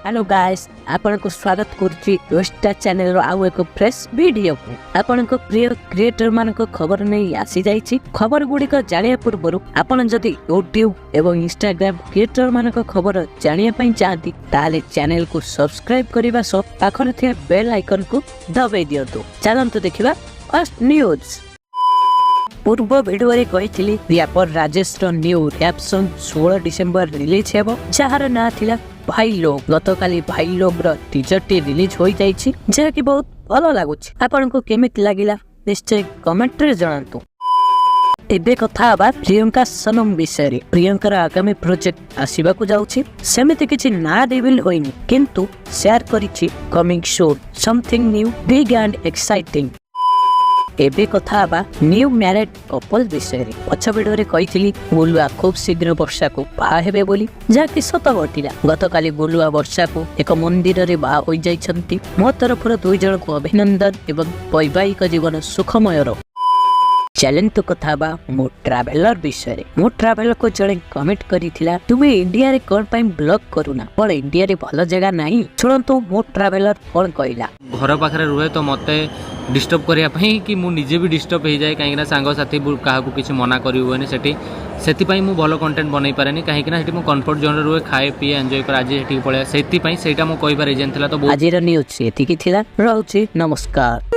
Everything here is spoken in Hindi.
हेलो गाइस आपन को स्वागत करछि योस्टा चैनल रो आउ एक फ्रेश वीडियो को आपन को प्रिय क्रिएटर मान को खबर नहीं आसी जाइछि। खबर गुडी को जानिया पूर्व आपन जदि यूट्यूब एवं इंस्टाग्राम क्रिएटर मान को खबर जानिया पई चाहती ताले चैनल को सब्सक्राइब करबा सो पाखर थे बेल आइकन को दबाई दियंतु। चलंतु देखिबा फर्स्ट न्यूज़। पूर्व वीडियो रे कहिथिली रैपर राजेश रो new rap song 16 December release हेबो जहार ना थिला भाई लोग। गतकाली भाई लोग रो टीजर टी रिलीज होई जाईछि जे कि बहुत भलो लागुछि। आपन को केमित लागिला निश्चय कमेंट रे जणांतु। एबे कथा बा प्रियंका सनम विषय। प्रियंका आगामी प्रोजेक्ट आसीबा को जाउछि सेमिति किछि ना रिवील होइनी किंतु शेयर करिछि coming soon something new big and exciting. एबे कथा बा न्यू मैरिड कपल विषय रे। पछ वीडियो रे कहिथिली गुलुआ खूब शीघ्र वर्षा को बाहा हेबे बोली जाकि सत घटिला। गतकाली गुलुआ वर्षा को एक मंदिर रे बाहा होई जाइछंती। मो तरफर दुई जन को अभिनंदन एवं वैवाहिक जीवन सुखमय रहो। चैलेंज तो कथा बा मो ट्रैवलर विषय रे। मो ट्रैवलर को जणे कमेंट करिथिला तुमे इंडिया रे कोन पई ब्लॉग करूना पर इंडिया रे भलो जगह नाही। सुनंतु मो ट्रैवलर कोन कहिला घर पाखरे रुहे तो मते डिस्टर्ब करिया पई कि मु निजे भी डिस्टर्ब हो जाए कहीं सांग साथी क्या किसी मना करें से मु भल कंटेंट बनई पारे कहीं मु कंफर्ट जोन रुहे खाए पीए एंजॉय कर आज ये पड़े से मुझे रीजन था। तो आज न्यूज ये नमस्कार।